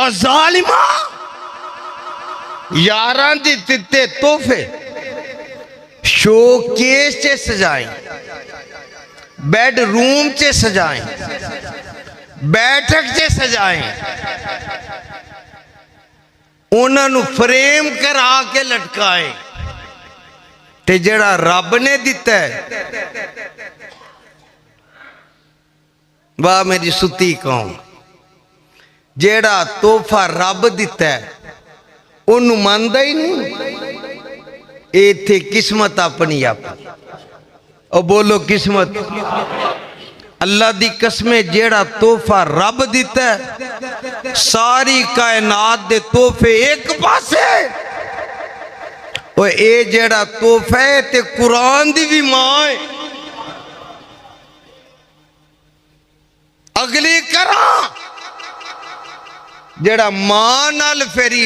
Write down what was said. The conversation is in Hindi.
और जालिमा यारां दी दिते तोहफे शोकेस च सजाएं, बेडरूम च सजाएं, बैठक च सजाएं, उन्होंने फ्रेम करा के लटकाए। ते जड़ा रब ने दिता है, वाह मेरी सुती कौम, जेड़ा तोहफा रब दिता है उन्हों मानदा ही नहीं। इत्थे किस्मत अपनी अपनी, और बोलो किस्मत। अल्लाह दी कसमें जेड़ा तोहफा रब दिता है, सारी कायनात दे तोहफे एक पासे, और ये जेड़ा तोहफा है ते कुरान दी भी मां है। अगली करा जेड़ा मां नाल फेरी